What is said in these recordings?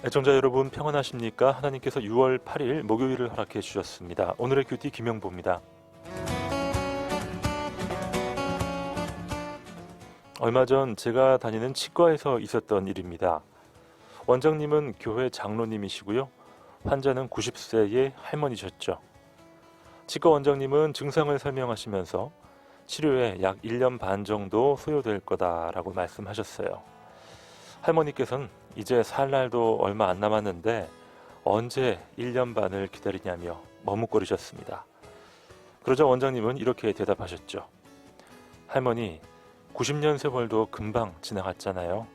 애청자 여러분 평안하십니까? 하나님께서 6월 8일 목요일을 허락해 주셨습니다. 오늘의 큐티 김영보입니다. 얼마 전 제가 다니는 치과에서 있었던 일입니다. 원장님은 교회 장로님이시고요. 환자는 90세의 할머니셨죠. 치과 원장님은 증상을 설명하시면서 치료에 약 1년 반 정도 소요될 거다라고 말씀하셨어요. 할머니께서는 이제 살 날도 얼마 안 남았는데 언제 1년 반을 기다리냐며 머뭇거리셨습니다. 그러자 원장님은 이렇게 대답하셨죠. 할머니, 90년 세월도 금방 지나갔잖아요.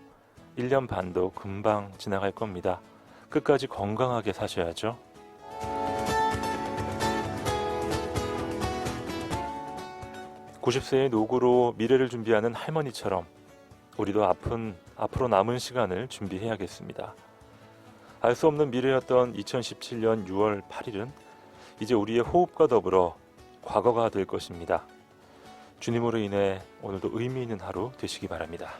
1년 반도 금방 지나갈 겁니다. 끝까지 건강하게 사셔야죠. (90세의) 노고로 미래를 준비하는 할머니처럼 우리도 앞으로 남은 시간을 준비해야겠습니다. 알 수 없는 미래였던 2017년 6월 8일은 이제 우리의 호흡과 더불어 과거가 될 것입니다. 주님으로 인해 오늘도 의미 있는 하루 되시기 바랍니다.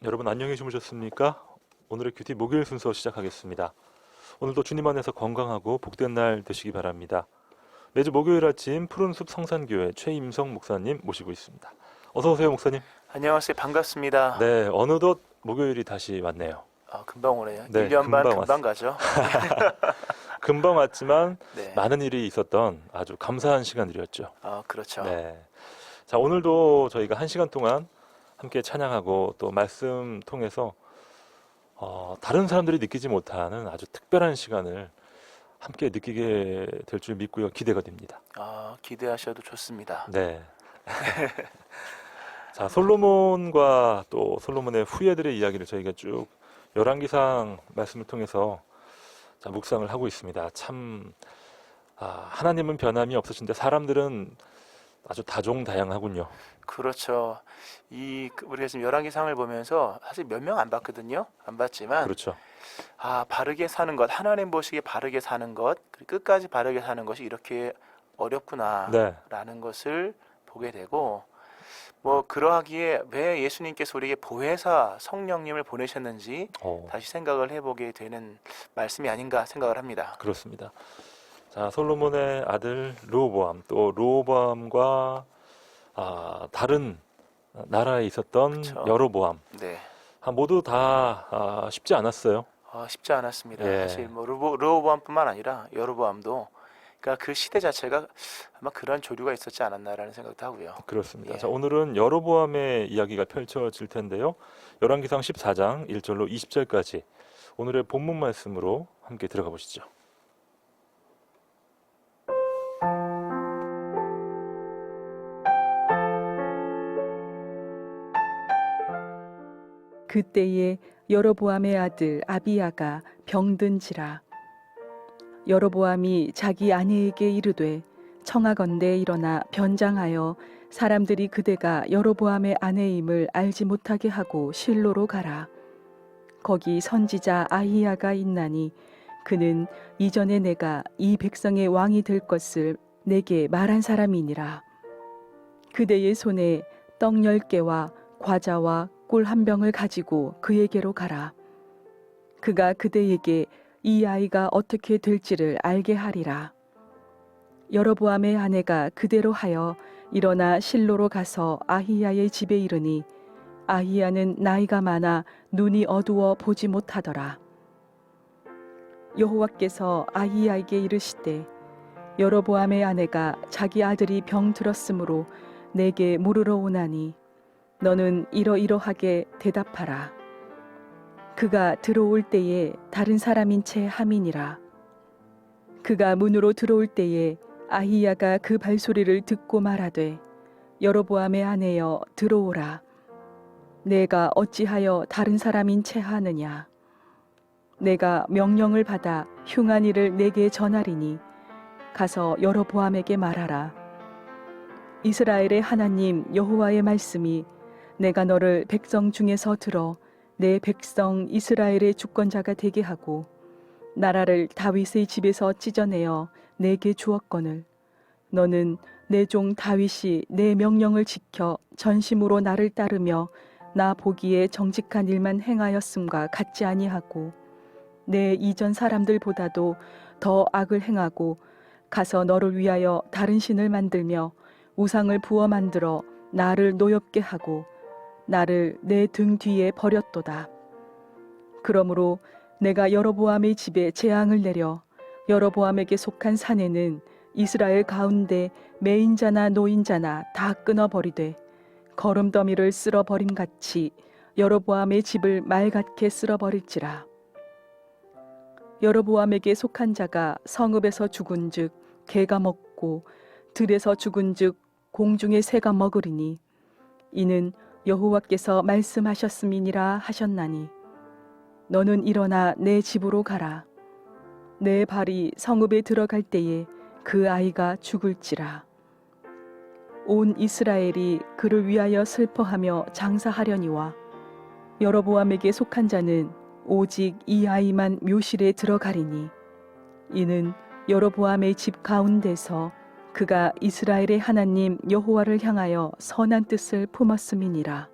여러분 안녕히 주무셨습니까? 오늘의 큐티 목요일 순서 시작하겠습니다. 오늘도 주님 안에서 건강하고 복된 날 되시기 바랍니다. 매주 목요일 아침 푸른숲 성산교회 최임성 목사님 모시고 있습니다. 어서 오세요, 목사님. 안녕하세요. 반갑습니다. 네, 어느덧 목요일이 다시 왔네요. 금방 오네요. 네, 1년 반 금방 금방 가죠. 금방 왔지만 네. 많은 일이 있었던 아주 감사한 시간들이었죠. 그렇죠. 네. 자, 오늘도 저희가 1시간 동안 함께 찬양하고 또 말씀 통해서 다른 사람들이 느끼지 못하는 아주 특별한 시간을 함께 느끼게 될 줄 믿고요. 기대가 됩니다. 기대하셔도 좋습니다. 네. 자, 솔로몬과 또 솔로몬의 후예들의 이야기를 저희가 쭉 열왕기상 말씀을 통해서 묵상을 하고 있습니다. 참 하나님은 변함이 없으신데 사람들은 아주 다종다양하군요. 그렇죠. 우리가 지금 열왕기상을 보면서 사실 몇 명 안 봤거든요. 안 봤지만 그렇죠. 바르게 사는 것, 하나님 보시기에 바르게 사는 것, 그리고 끝까지 바르게 사는 것이 이렇게 네. 어렵구나라는 것을 보게 되고, 뭐 그러하기에 왜 예수님께서 우리에게 보혜사 성령님을 보내셨는지 다시 생각을 해보게 되는 말씀이 아닌가 생각을 합니다. 그렇습니다. 자, 솔로몬의 아들 르호보암, 또 르호보암과 다른 나라에 있었던 그쵸. 여로보암, 네. 모두 다 쉽지 않았어요. 쉽지 않았습니다. 예. 사실 뭐 르호보암뿐만 아니라 여로보암도, 그러니까 그 시대 자체가 아마 그런 조류가 있었지 않았나라는 생각도 하고요. 그렇습니다. 예. 자, 오늘은 여로보암의 이야기가 펼쳐질 텐데요. 열왕기상 14장 1절로 20절까지 오늘의 본문 말씀으로 함께 들어가 보시죠. 그때에 여로보암의 아들 아비야가 병든지라. 여로보암이 자기 아내에게 이르되 청하건대 일어나 변장하여 사람들이 그대가 여로보암의 아내임을 알지 못하게 하고 실로로 가라. 거기 선지자 아히야가 있나니 그는 이전에 내가 이 백성의 왕이 될 것을 내게 말한 사람이니라. 그대의 손에 떡 10개와 과자와 꿀 한 병을 가지고 그에게로 가라. 그가 그대에게 이 아이가 어떻게 될지를 알게 하리라. 여로보암의 아내가 그대로 하여 일어나 실로로 가서 아히야의 집에 이르니 아히야는 나이가 많아 눈이 어두워 보지 못하더라. 여호와께서 아히야에게 이르시되 여로보암의 아내가 자기 아들이 병들었으므로 내게 물으러 오나니 너는 이러이러하게 대답하라. 그가 들어올 때에 다른 사람인 채 함이니라. 그가 문으로 들어올 때에 아히야가 그 발소리를 듣고 말하되 여로보암의 아내여 들어오라. 내가 어찌하여 다른 사람인 채 하느냐. 내가 명령을 받아 흉한 일을 내게 전하리니 가서 여로보암에게 말하라. 이스라엘의 하나님 여호와의 말씀이 내가 너를 백성 중에서 들어 내 백성 이스라엘의 주권자가 되게 하고 나라를 다윗의 집에서 찢어내어 내게 주었거늘 너는 내 종 다윗이 내 명령을 지켜 전심으로 나를 따르며 나 보기에 정직한 일만 행하였음과 같지 아니하고 내 이전 사람들보다도 더 악을 행하고 가서 너를 위하여 다른 신을 만들며 우상을 부어 만들어 나를 노엽게 하고 나를 내 등 뒤에 버렸도다. 그러므로 내가 여로보암의 집에 재앙을 내려 여로보암에게 속한 산에는 이스라엘 가운데 매인자나 노인자나 다 끊어버리되 거름더미를 쓸어버림 같이 여로보암의 집을 말같게 쓸어버릴지라. 여로보암에게 속한 자가 성읍에서 죽은즉 개가 먹고 들에서 죽은즉 공중의 새가 먹으리니 이는 여호와께서 말씀하셨음이니라 하셨나니 너는 일어나 내 집으로 가라. 내 발이 성읍에 들어갈 때에 그 아이가 죽을지라. 온 이스라엘이 그를 위하여 슬퍼하며 장사하려니와 여로보암에게 속한 자는 오직 이 아이만 묘실에 들어가리니 이는 여로보암의 집 가운데서 그가 이스라엘의 하나님 여호와를 향하여 선한 뜻을 품었음이니라.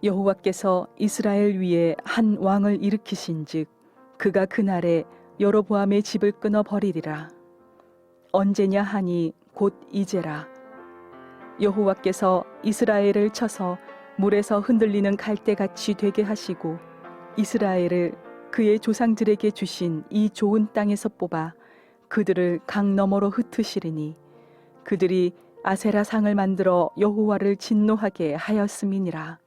여호와께서 이스라엘 위에 한 왕을 일으키신즉 그가 그날에 여로보암의 집을 끊어 버리리라. 언제냐 하니 곧 이제라. 여호와께서 이스라엘을 쳐서 물에서 흔들리는 갈대같이 되게 하시고 이스라엘을 그의 조상들에게 주신 이 좋은 땅에서 뽑아 그들을 강 너머로 흩으시리니 그들이 아세라 상을 만들어 여호와를 진노하게 하였음이니라.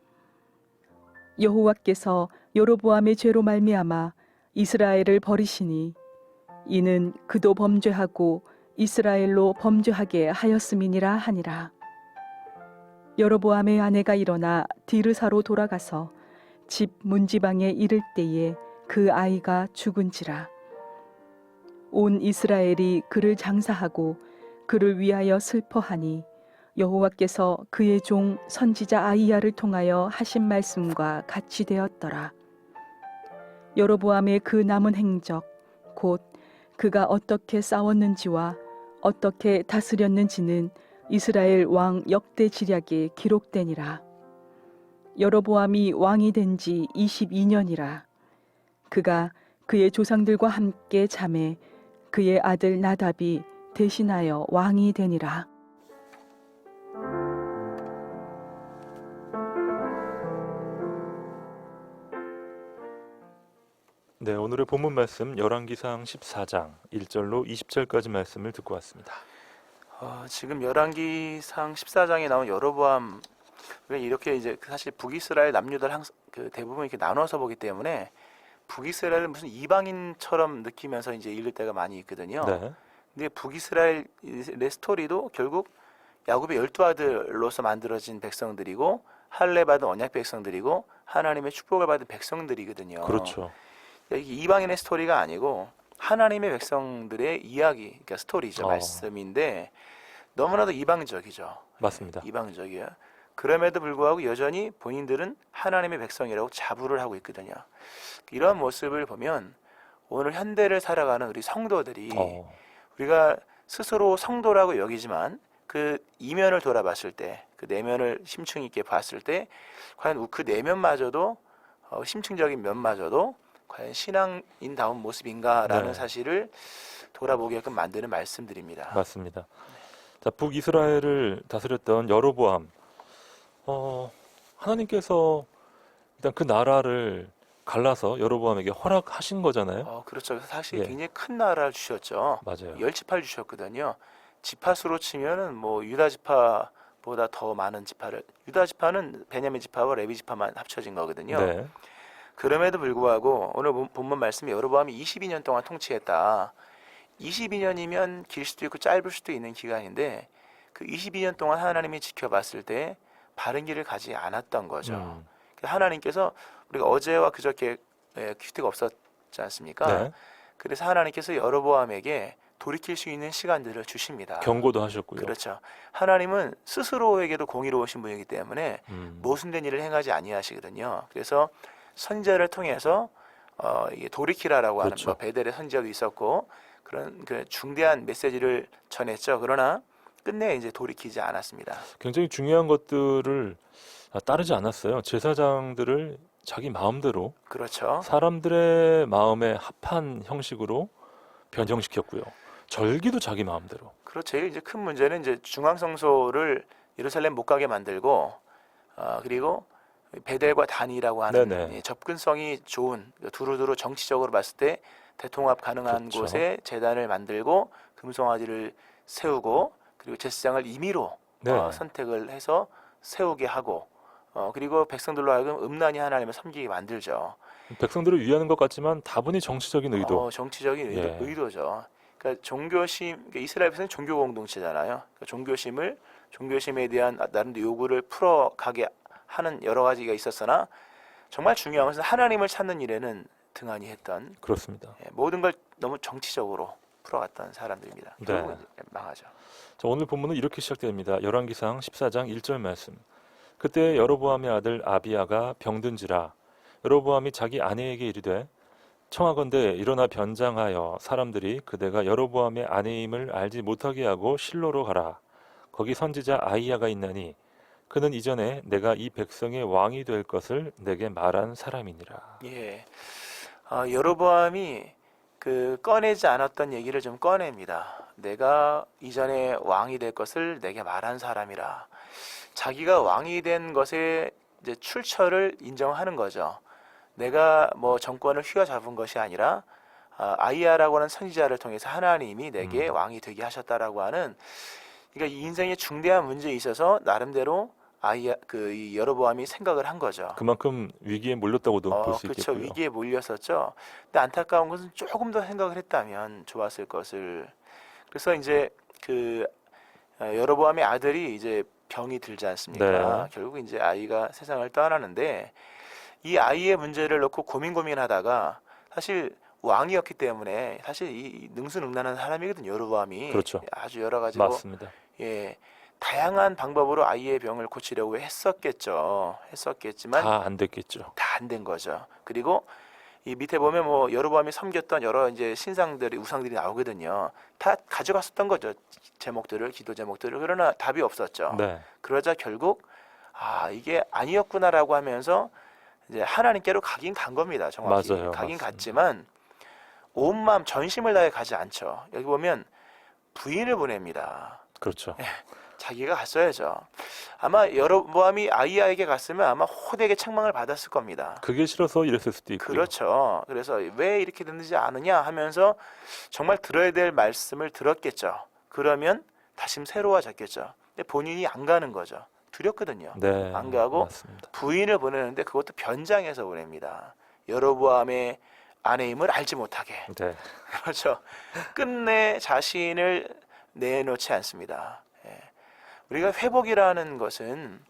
여호와께서 여로보암의 죄로 말미암아 이스라엘을 버리시니 이는 그도 범죄하고 이스라엘로 범죄하게 하였음이니라 하니라. 여로보암의 아내가 일어나 디르사로 돌아가서 집 문지방에 이를 때에 그 아이가 죽은지라. 온 이스라엘이 그를 장사하고 그를 위하여 슬퍼하니 여호와께서 그의 종 선지자 아이야를 통하여 하신 말씀과 같이 되었더라. 여로보암의 그 남은 행적 곧 그가 어떻게 싸웠는지와 어떻게 다스렸는지는 이스라엘 왕 역대 지략에 기록되니라. 여로보암이 왕이 된 지 22년이라. 그가 그의 조상들과 함께 잠에 그의 아들 나답이 대신하여 왕이 되니라. 네, 오늘의 본문 말씀 열왕기상 14장 1절로 20절까지 말씀을 듣고 왔습니다. 지금 열왕기상 14장에 나온 여로보암 이렇게 이제 사실 북이스라엘 남유다를 항상 대부분 이렇게 나눠서 보기 때문에 북이스라엘은 무슨 이방인처럼 느끼면서 이제 읽을 때가 많이 있거든요. 네. 근데 북이스라엘의 스토리도 결국 야곱의 12아들로서 만들어진 백성들이고 할례 받은 언약 백성들이고 하나님의 축복을 받은 백성들이거든요. 그렇죠. 이게 이방인의 스토리가 아니고 하나님의 백성들의 이야기, 그러니까 스토리죠, 말씀인데 너무나도 이방적이죠. 맞습니다. 이방적이에요. 그럼에도 불구하고 여전히 본인들은 하나님의 백성이라고 자부를 하고 있거든요. 이런 모습을 보면 오늘 현대를 살아가는 우리 성도들이 우리가 스스로 성도라고 여기지만 그 이면을 돌아봤을 때, 그 내면을 심층 있게 봤을 때 과연 그 내면마저도 심층적인 면마저도 과연 신앙인다운 모습인가라는 네. 사실을 돌아보게끔 만드는 말씀들입니다. 맞습니다. 자, 북이스라엘을 다스렸던 여로보암, 하나님께서 일단 그 나라를 갈라서 여로보암에게 허락하신 거잖아요. 그렇죠. 사실 예. 굉장히 큰 나라를 주셨죠. 맞아요. 10지파를 주셨거든요. 지파수로 치면은 뭐 유다 지파보다 더 많은 지파를, 유다 지파는 베냐민 지파와 레위 지파만 합쳐진 거거든요. 네. 그럼에도 불구하고 오늘 본문 말씀이 여로보암이 22년 동안 통치했다. 22년이면 길 수도 있고 짧을 수도 있는 기간인데 그 22년 동안 하나님이 지켜봤을 때 바른 길을 가지 않았던 거죠. 하나님께서 우리가 어제와 그저께 큐티가 없었지 않습니까? 네. 그래서 하나님께서 여로보암에게 돌이킬 수 있는 시간들을 주십니다. 경고도 하셨고요. 그렇죠. 하나님은 스스로에게도 공의로우신 분이기 때문에 모순된 일을 행하지 아니하시거든요. 그래서 선지자를 통해서 이게 돌이키라라고 그렇죠. 하는 베델의 선지자도 있었고 그런 그 중대한 메시지를 전했죠. 그러나 끝내 이제 돌이키지 않았습니다. 굉장히 중요한 것들을 따르지 않았어요. 제사장들을 자기 마음대로 그렇죠. 사람들의 마음에 합한 형식으로 변형시켰고요. 절기도 자기 마음대로. 그렇죠. 제일 이제 큰 문제는 이제 중앙성소를 예루살렘 못 가게 만들고 그리고 베델과 단이라고 하는 접근성이 좋은 두루두루 정치적으로 봤을 때 대통합 가능한 그렇죠. 곳에 제단을 만들고 금송아지를 세우고 그리고 제사장을 임의로 선택을 해서 세우게 하고 그리고 백성들로 하여금 음란히 하나님을 섬기게 만들죠. 백성들을 위하는 것 같지만 다분히 정치적인 의도. 정치적인 의도죠. 그러니까 그러니까 이스라엘에서는 종교 공동체잖아요. 그러니까 종교심에 대한 나름대로 요구를 풀어가게 하는 여러 가지가 있었으나 정말 중요한 것은 하나님을 찾는 일에는 등한히 했던. 그렇습니다. 모든 걸 너무 정치적으로 풀어갔던 사람들입니다. 결국은 망하죠. 자, 오늘 본문은 이렇게 시작됩니다. 열왕기상 14장 1절 말씀. 그때 여로보암의 아들 아비야가 병든지라 여로보암이 자기 아내에게 이르되 청하건대 일어나 변장하여 사람들이 그대가 여로보암의 아내임을 알지 못하게 하고 실로로 가라. 거기 선지자 아이야가 있나니 그는 이전에 내가 이 백성의 왕이 될 것을 내게 말한 사람이니라. 예, 여로보암이 꺼내지 않았던 얘기를 좀 꺼냅니다. 내가 이전에 왕이 될 것을 내게 말한 사람이라. 자기가 왕이 된 것의 이제 출처를 인정하는 거죠. 내가 뭐 정권을 휘어잡은 것이 아니라 아이야라고 하는 선지자를 통해서 하나님이 내게 왕이 되게 하셨다라고 하는, 그러니까 이 인생의 중대한 문제에 있어서 나름대로 이 여로보암이 생각을 한 거죠. 그만큼 위기에 몰렸다고도 볼 수 있겠고요. 그렇죠. 위기에 몰렸었죠. 근데 안타까운 것은 조금 더 생각을 했다면 좋았을 것을. 그래서 이제 여로보암의 아들이 이제 병이 들지 않습니까? 결국 이제 아이가 세상을 떠나는데 이 아이의 문제를 놓고 고민하다가 사실 왕이었기 때문에 사실 이 능수능란한 사람이거든요. 여로보암이. 그렇죠. 아주 여러 가지로 맞습니다. 예, 다양한 방법으로 아이의 병을 고치려고 했었겠지만 다 안 됐겠죠. 다 안 된 거죠. 그리고 이 밑에 보면 뭐 여로보암이 섬겼던 여러 이제 신상들이 우상들이 나오거든요. 다 가져갔었던 거죠. 제목들을 기도 제목들을. 그러나 답이 없었죠. 네. 그러자 결국 이게 아니었구나라고 하면서 이제 하나님께로 가긴 간 겁니다. 정확히 맞아요. 가긴 맞습니다. 갔지만 온 마음 전심을 다해 가지 않죠. 여기 보면 부인을 보냅니다. 그렇죠. 자기가 갔어야죠. 아마 여로보암이 아이야에게 갔으면 아마 호되게 책망을 받았을 겁니다. 그게 싫어서 이랬을 수도 있고요. 그렇죠. 그래서 왜 이렇게 됐는지 아느냐 하면서 정말 들어야 될 말씀을 들었겠죠. 그러면 다시 새로워졌겠죠. 근데 본인이 안 가는 거죠. 두렵거든요. 네. 안 가고 맞습니다. 부인을 보내는데 그것도 변장해서 보냅니다. 여로보암의 아내임을 알지 못하게. 네. 그렇죠. 끝내 자신을 내놓지 않습니다. 예. 우리가 회복이라는 것은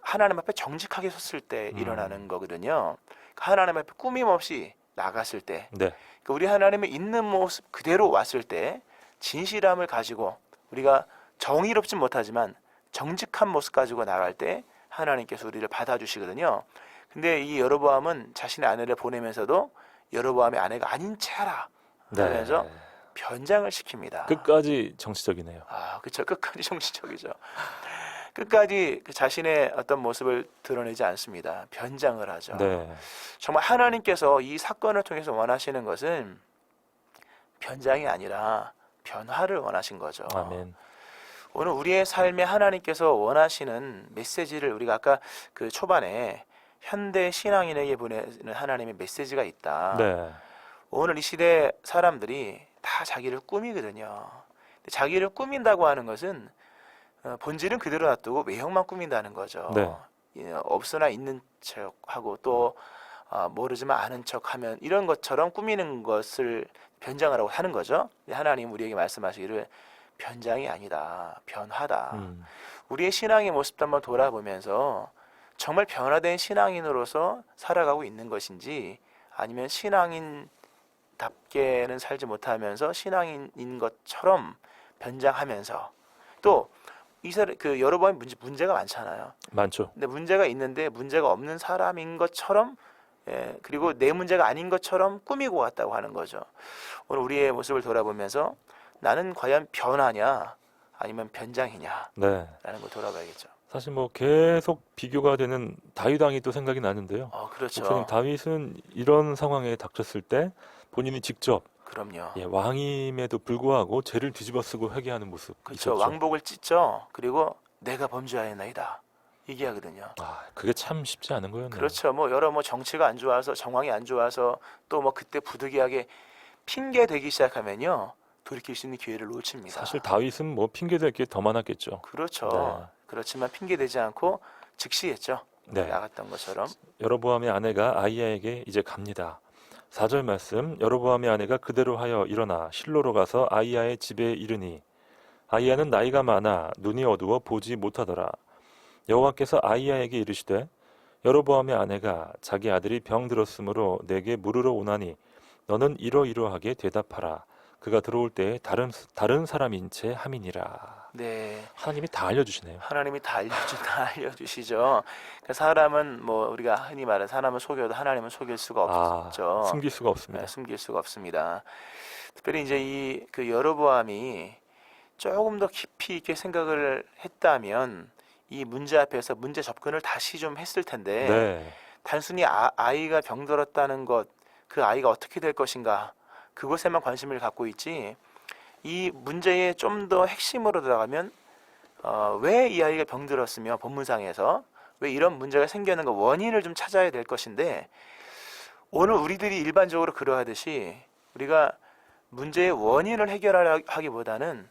하나님 앞에 정직하게 섰을 때 일어나는 거거든요. 하나님 앞에 꾸밈 없이 나갔을 때, 네. 그러니까 우리 하나님의 있는 모습 그대로 왔을 때 진실함을 가지고 우리가 정의롭진 못하지만 정직한 모습 가지고 나갈 때 하나님께서 우리를 받아주시거든요. 근데 이 여로보암은 자신의 아내를 보내면서도 여로보암의 아내가 아닌 채 하라 하면서 네. 변장을 시킵니다. 끝까지 정치적이네요. 그렇죠. 끝까지 정치적이죠. 끝까지 그 자신의 어떤 모습을 드러내지 않습니다. 변장을 하죠. 네. 정말 하나님께서 이 사건을 통해서 원하시는 것은 변장이 아니라 변화를 원하신 거죠. 아멘. 오늘 우리의 삶에 하나님께서 원하시는 메시지를 우리가 아까 그 초반에 현대 신앙인에게 보내는 하나님의 메시지가 있다. 네. 오늘 이 시대 사람들이 다 자기를 꾸미거든요. 근데 자기를 꾸민다고 하는 것은 본질은 그대로 놔두고 외형만 꾸민다는 거죠. 네. 없으나 있는 척하고 또 모르지만 아는 척하면 이런 것처럼 꾸미는 것을 변장하라고 하는 거죠. 하나님 우리에게 말씀하시기를 변장이 아니다. 변화다. 우리의 신앙의 모습도 한번 돌아보면서 정말 변화된 신앙인으로서 살아가고 있는 것인지 아니면 신앙인답게는 살지 못하면서 신앙인인 것처럼 변장하면서 또 그 여로보암이 문제가 많잖아요. 많죠. 근데 문제가 있는데 문제가 없는 사람인 것처럼 그리고 내 문제가 아닌 것처럼 꾸미고 왔다고 하는 거죠. 오늘 우리의 모습을 돌아보면서 나는 과연 변화냐 아니면 변장이냐 네. 라는 걸 돌아봐야겠죠. 사실 뭐 계속 비교가 되는 다윗 왕이 또 생각이 나는데요. 그렇죠. 목사님, 다윗은 이런 상황에 닥쳤을 때 본인이 직접 그럼요. 왕임에도 불구하고 죄를 뒤집어쓰고 회개하는 모습 그렇죠. 있었죠. 왕복을 찢죠. 그리고 내가 범죄하였나이다 얘기하거든요. 그게 참 쉽지 않은 거였네요. 그렇죠. 뭐 여러 정치가 안 좋아서 정황이 안 좋아서 또 뭐 그때 부득이하게 핑계 대기 시작하면요 돌이킬 수 있는 기회를 놓칩니다. 사실 다윗은 뭐 핑계 댈 게 더 많았겠죠. 그렇죠. 네. 그렇지만 핑계 대지 않고 즉시 했죠. 네. 나갔던 것처럼. 여로보암의 아내가 아이야에게 이제 갑니다. 4절 말씀, 여로보암의 아내가 그대로 하여 일어나 실로로 가서 아이야의 집에 이르니 아이야는 나이가 많아 눈이 어두워 보지 못하더라. 여호와께서 아이야에게 이르시되 여로보암의 아내가 자기 아들이 병들었으므로 내게 물으러 오나니 너는 이러이러하게 대답하라. 그가 들어올 때에 다른 사람인 채 함이니라. 네. 하나님이 다 알려주시네요. 하나님이 다 알려주시죠. 그러니까 사람은 뭐 우리가 흔히 말하는 사람을 속여도 하나님은 속일 수가 없죠. 숨길 수가 없습니다. 숨길 수가 없습니다. 특별히 이제 그 여로보암이 조금 더 깊이 있게 생각을 했다면 이 문제 앞에서 문제 접근을 다시 좀 했을 텐데 네. 단순히 아이가 병들었다는 것, 그 아이가 어떻게 될 것인가 그것에만 관심을 갖고 있지 이 문제에 좀 더 핵심으로 들어가면 왜 이 아이가 병들었으며 본문상에서 왜 이런 문제가 생기는 원인을 좀 찾아야 될 것인데 오늘 우리들이 일반적으로 그러하듯이 우리가 문제의 원인을 해결하기보다는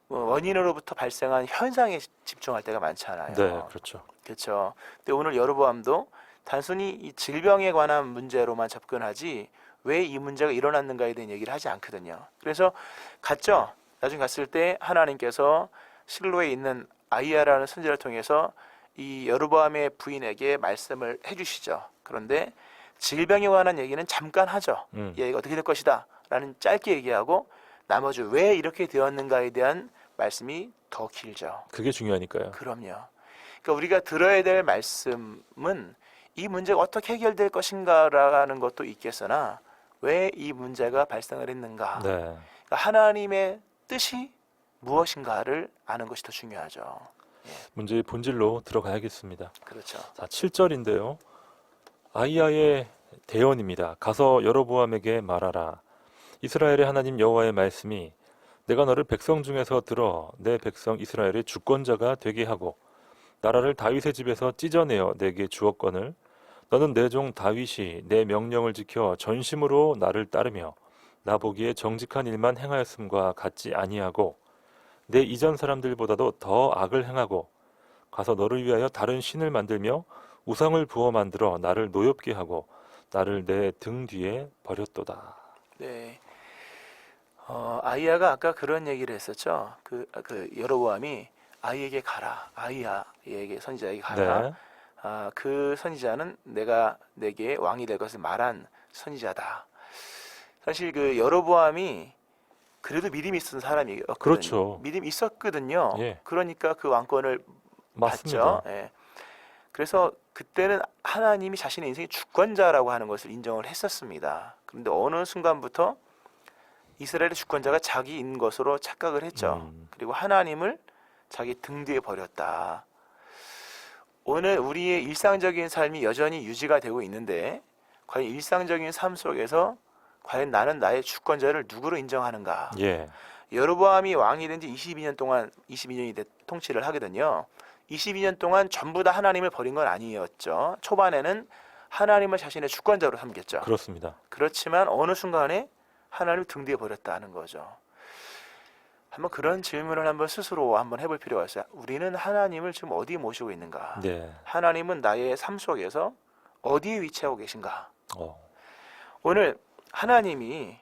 원인으로부터 발생한 현상에 집중할 때가 많잖아요. 네, 그렇죠. 그렇죠. 근데 오늘 여로보암도 단순히 이 질병에 관한 문제로만 접근하지 왜 이 문제가 일어났는가에 대한 얘기를 하지 않거든요. 그래서 갔죠. 나중에 갔을 때 하나님께서 실로에 있는 아이야라는 선지자를 통해서 이 여로보암의 부인에게 말씀을 해주시죠. 그런데 질병에 관한 얘기는 잠깐 하죠. 얘가 어떻게 될 것이다 라는 짧게 얘기하고 나머지 왜 이렇게 되었는가에 대한 말씀이 더 길죠. 그게 중요하니까요. 그럼요. 그러니까 우리가 들어야 될 말씀은 이 문제가 어떻게 해결될 것인가라는 것도 있겠으나 왜 이 문제가 발생을 했는가. 네. 그러니까 하나님의 뜻이 무엇인가를 아는 것이 더 중요하죠. 문제의 본질로 들어가야겠습니다. 그렇죠. 자, 7절인데요. 아이야의 대언입니다. 가서 여로보암에게 말하라. 이스라엘의 하나님 여호와의 말씀이 내가 너를 백성 중에서 들어 내 백성 이스라엘의 주권자가 되게 하고 나라를 다윗의 집에서 찢어내어 내게 주었거늘 너는 내 종 다윗이 내 명령을 지켜 전심으로 나를 따르며 나 보기에 정직한 일만 행하였음과 같지 아니하고 내 이전 사람들보다도 더 악을 행하고 가서 너를 위하여 다른 신을 만들며 우상을 부어 만들어 나를 노엽게 하고 나를 내 등 뒤에 버렸도다. 네. 아이야가 아까 그런 얘기를 했었죠. 여로보암이 아이에게 가라. 아이야에게 선지자에게 가라. 네. 그 선지자는 내가 내게 왕이 될 것을 말한 선지자다. 사실 그 여로보암이 그래도 믿음이 있었던 사람이었거든요. 그렇죠. 믿음이 있었거든요. 예. 그러니까 그 왕권을 맞습니다. 받죠. 예. 그래서 그때는 하나님이 자신의 인생의 주권자라고 하는 것을 인정을 했었습니다. 그런데 어느 순간부터 이스라엘의 주권자가 자기인 것으로 착각을 했죠. 그리고 하나님을 자기 등 뒤에 버렸다. 오늘 우리의 일상적인 삶이 여전히 유지가 되고 있는데 과연 일상적인 삶 속에서 과연 나는 나의 주권자를 누구로 인정하는가? 예. 여로보암이 왕이 된 지 22년이 통치를 하거든요. 22년 동안 전부 다 하나님을 버린 건 아니었죠. 초반에는 하나님을 자신의 주권자로 삼겼죠. 그렇습니다. 그렇지만 어느 순간에 하나님을 등 뒤에 버렸다는 거죠. 한번 그런 질문을 한번 스스로 한번 해볼 필요가 있어요. 우리는 하나님을 지금 어디에 모시고 있는가? 네. 하나님은 나의 삶 속에서 어디에 위치하고 계신가? 어. 오늘 하나님이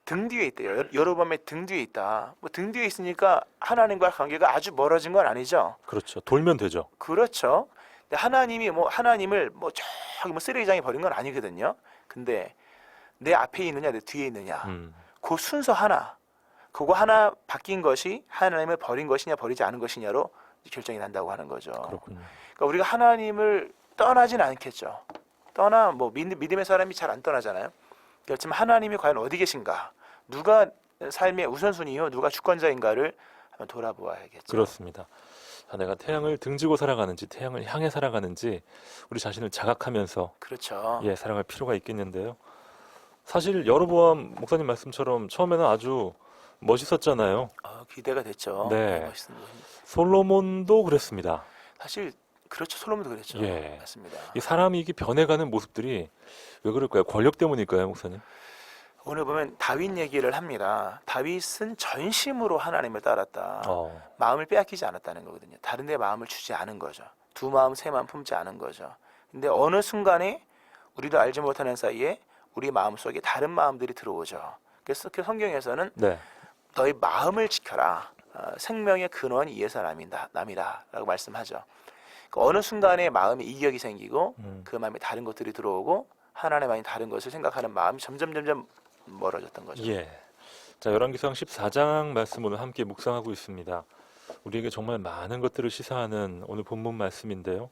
등 뒤에 있대요. 여로보암의 등 뒤에 있다. 뭐 등 뒤에 있으니까 하나님과 관계가 아주 멀어진 건 아니죠. 그렇죠. 돌면 되죠. 그렇죠. 근데 하나님을 저기 쓰레기장에 버린 건 아니거든요. 근데 내 앞에 있느냐, 내 뒤에 있느냐. 그 순서 하나, 그거 하나 바뀐 것이 하나님을 버린 것이냐, 버리지 않은 것이냐로 결정이 난다고 하는 거죠. 그렇군요. 그러니까 우리가 하나님을 떠나진 않겠죠. 믿음의 사람이 잘 안 떠나잖아요. 그렇지만 하나님이 과연 어디 계신가? 누가 삶의 우선순위요? 누가 주권자인가를 한번 돌아보아야겠죠. 그렇습니다. 내가 태양을 등지고 살아가는지 태양을 향해 살아가는지 우리 자신을 자각하면서 그렇죠. 예, 살아갈 필요가 있겠는데요. 사실 여로보암 목사님 말씀처럼 처음에는 아주 멋있었잖아요. 기대가 됐죠. 네. 멋있는 분. 솔로몬도 그랬습니다. 사실 그렇죠. 솔로몬도 그랬죠. 예. 맞습니다. 이 사람이 이게 변해가는 모습들이 왜 그럴까요? 권력 때문일까요, 목사님? 오늘 보면 다윗 얘기를 합니다. 다윗은 전심으로 하나님을 따랐다. 마음을 빼앗기지 않았다는 거거든요. 다른 데 마음을 주지 않은 거죠. 두 마음, 세 마음 품지 않은 거죠. 근데 어느 순간에 우리도 알지 못하는 사이에 우리 마음속에 다른 마음들이 들어오죠. 그래서 그 성경에서는 네. 너희 마음을 지켜라. 생명의 근원이 이에 사람이다. 남이다. 라고 말씀하죠. 그러니까 어느 순간에 마음에 이격이 생기고 그 마음에 다른 것들이 들어오고 하나님의 마음이 다른 것을 생각하는 마음이 점점 멀어졌던 거죠. 예. 자, 열왕기상 14장 말씀 오늘 함께 묵상하고 있습니다. 우리에게 정말 많은 것들을 시사하는 오늘 본문 말씀인데요.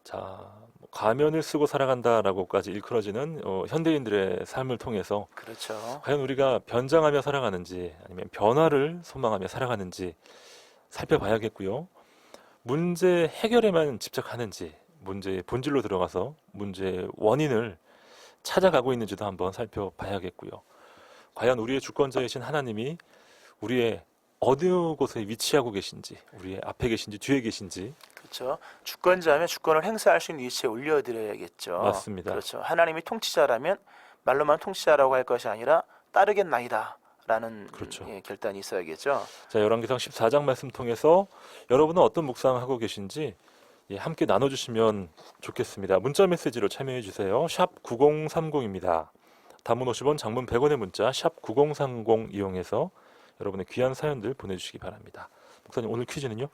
자, 가면을 쓰고 살아간다라고까지 일컬어지는 현대인들의 삶을 통해서 그렇죠. 과연 우리가 변장하며 살아가는지 아니면 변화를 소망하며 살아가는지 살펴봐야겠고요. 문제 해결에만 집착하는지 문제의 본질로 들어가서 문제의 원인을 찾아가고 있는지도 한번 살펴봐야겠고요. 과연 우리의 주권자이신 하나님이 우리의 어느 곳에 위치하고 계신지, 우리의 앞에 계신지 뒤에 계신지. 그렇죠. 주권자면 주권을 행사할 수 있는 위치에 올려드려야겠죠. 맞습니다. 그렇죠. 하나님이 통치자라면 말로만 통치자라고 할 것이 아니라 따르겠나이다 라는 그렇죠. 결단이 있어야겠죠. 자, 열왕기상 14장 말씀 통해서 여러분은 어떤 묵상하고 계신지 함께 나눠주시면 좋겠습니다. 문자 메시지로 참여해 주세요. 샵 9030입니다. 단문 50원, 장문 100원의 문자 샵 9030 이용해서 여러분의 귀한 사연들 보내주시기 바랍니다. 목사님, 오늘 퀴즈는요?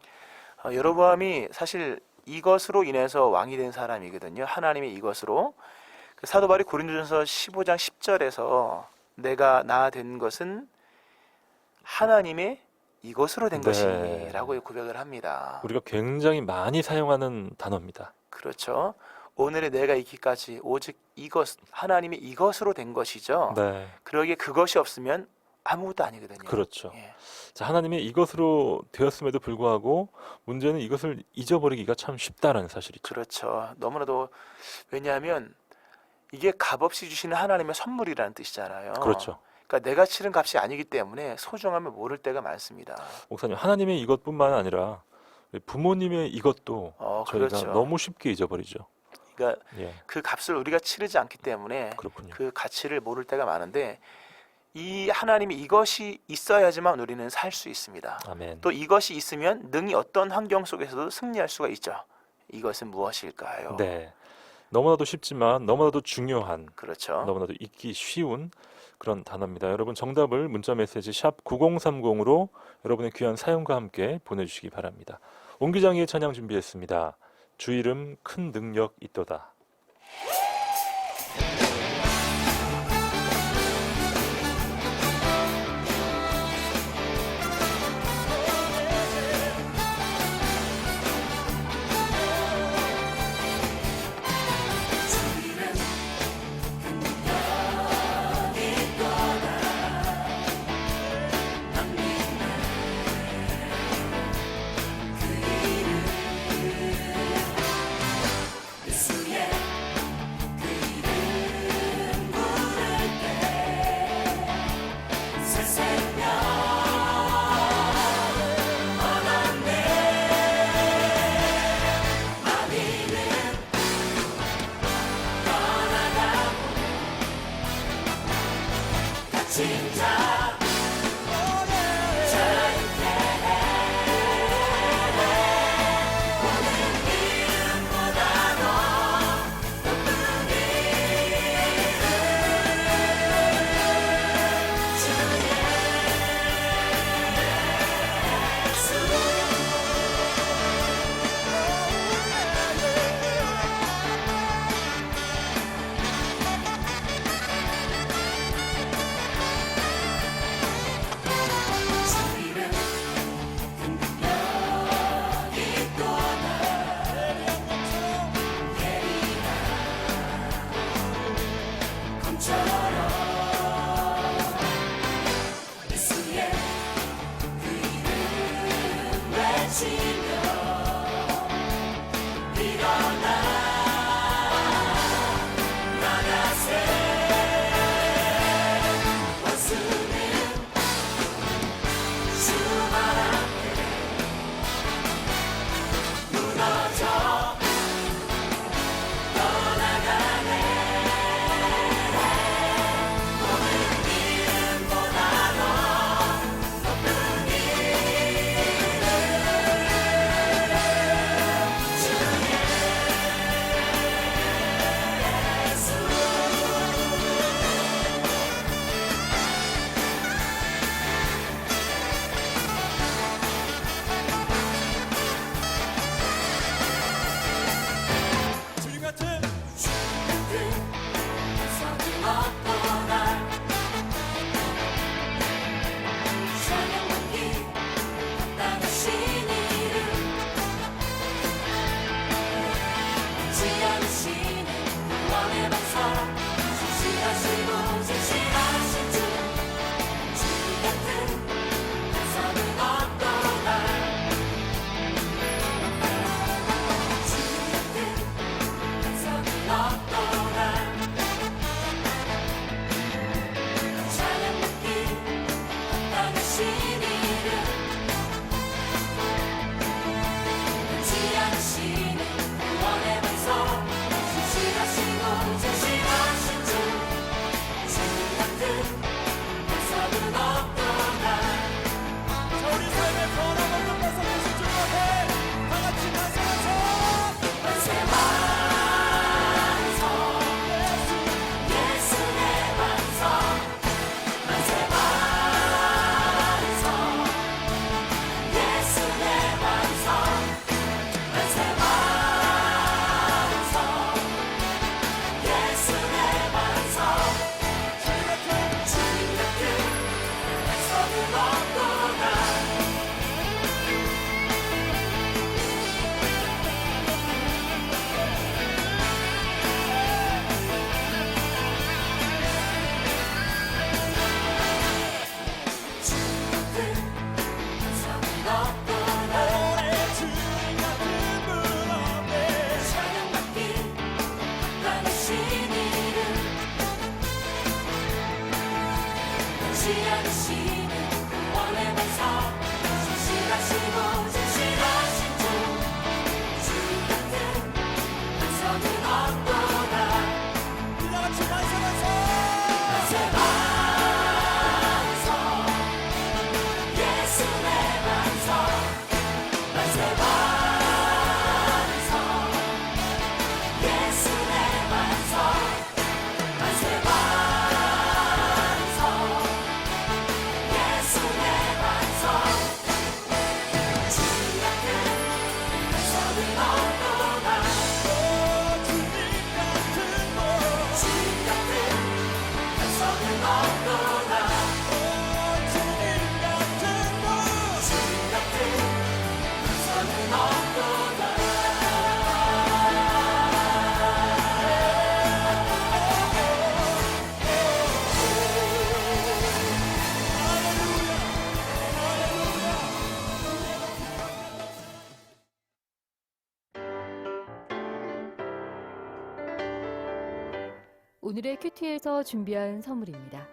여로보암이 사실 이것으로 인해서 왕이 된 사람이거든요. 하나님의 이것으로. 사도 바울이 고린도전서 15장 10절에서 내가 나 된 것은 하나님의 이것으로 된 네. 것이라고 고백을 합니다. 우리가 굉장히 많이 사용하는 단어입니다. 그렇죠. 오늘의 내가 있기까지 오직 이것 하나님의 이것으로 된 것이죠. 네, 그러기에 그것이 없으면 아무것도 아니거든요. 그렇죠. 예. 자, 하나님이 이것으로 되었음에도 불구하고 문제는 이것을 잊어버리기가 참 쉽다라는 사실이죠. 그렇죠. 너무나도 왜냐하면 이게 값없이 주시는 하나님의 선물이라는 뜻이잖아요. 그렇죠. 그러니까 내가 치른 값이 아니기 때문에 소중함을 모를 때가 많습니다. 목사님, 하나님의 이것뿐만 아니라 부모님의 이것도 저희가 그렇죠. 너무 쉽게 잊어버리죠. 그러니까 예, 그 값을 우리가 치르지 않기 때문에 그렇군요. 그 가치를 모를 때가 많은데 이 하나님이 이것이 있어야지만 우리는 살 수 있습니다. 아멘. 또 이것이 있으면 능히 어떤 환경 속에서도 승리할 수가 있죠. 이것은 무엇일까요? 네, 너무나도 쉽지만 너무나도 중요한, 그렇죠. 너무나도 잊기 쉬운 그런 단어입니다. 여러분 정답을 문자메시지 샵 9030으로 여러분의 귀한 사연과 함께 보내주시기 바랍니다. 옹기장의 찬양 준비했습니다. 주 이름 큰 능력 있도다. 오늘의 큐티에서 준비한 선물입니다.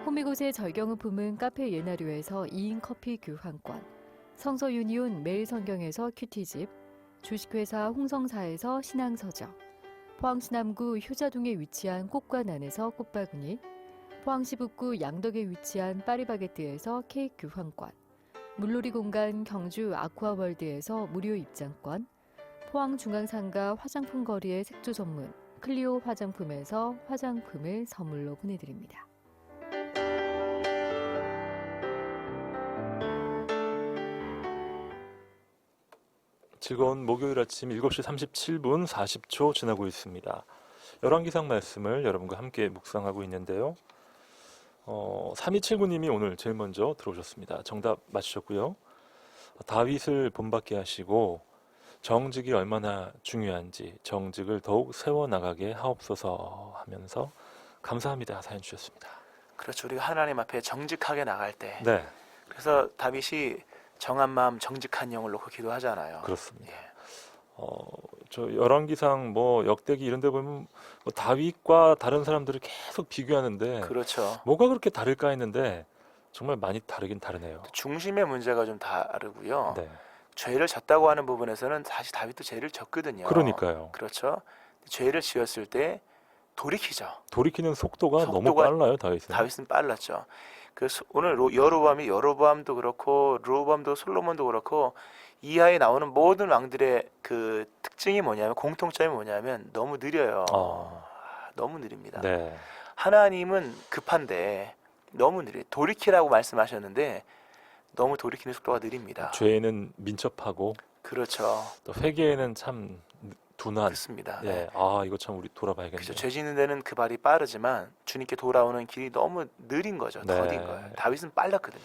호미곶의 절경을 품은 카페 예나류에서 2인 커피 교환권, 성서 유니온 매일 성경에서 큐티집, 주식회사 홍성사에서 신앙서적, 포항시 남구 효자동에 위치한 꽃관안에서 꽃바구니, 포항시 북구 양덕에 위치한 파리바게뜨에서 케이크 교환권, 물놀이 공간 경주 아쿠아월드에서 무료 입장권, 포항중앙상가 화장품 거리의 색조 전문 클리오 화장품에서 화장품을 선물로 보내드립니다. 즐거운 목요일 아침 7시 37분 40초 지나고 있습니다. 열왕기상 말씀을 여러분과 함께 묵상하고 있는데요. 3279님이 오늘 제일 먼저 들어오셨습니다. 정답 맞추셨고요. 다윗을 본받게 하시고 정직이 얼마나 중요한지 정직을 더욱 세워나가게 하옵소서 하면서 감사합니다 사연 주셨습니다. 그렇죠. 우리가 하나님 앞에 정직하게 나갈 때. 네, 그래서 다윗이 정한 마음 정직한 영을 놓고 기도하잖아요. 그렇습니다. 예. 저 열왕기상 뭐 역대기 이런 데 보면 뭐 다윗과 다른 사람들을 계속 비교하는데 그렇죠. 뭐가 그렇게 다를까 했는데 정말 많이 다르긴 다르네요. 중심의 문제가 좀 다르고요. 네, 죄를 졌다고 하는 부분에서는 사실 다윗도 죄를 졌거든요. 그러니까요. 그렇죠. 죄를 지었을 때 돌이키죠. 돌이키는 속도가 너무 속도가 빨라요, 다윗은. 다윗은 빨랐죠. 그래서 오늘 여로보암도 그렇고 르호보암도 솔로몬도 그렇고 이하에 나오는 모든 왕들의 그 특징이 뭐냐면 공통점이 뭐냐면 너무 느려요. 너무 느립니다. 네, 하나님은 급한데 너무 느려요. 돌이키라고 말씀하셨는데 너무 돌이키는 속도가 느립니다. 죄에는 민첩하고 그렇죠. 또 회개에는 참 둔한. 그렇습니다. 예, 이거 참 우리 돌아봐야겠네요. 그렇죠. 죄 짓는 데는 그 발이 빠르지만 주님께 돌아오는 길이 너무 느린 거죠. 네. 더딘 거예요. 다윗은 빨랐거든요.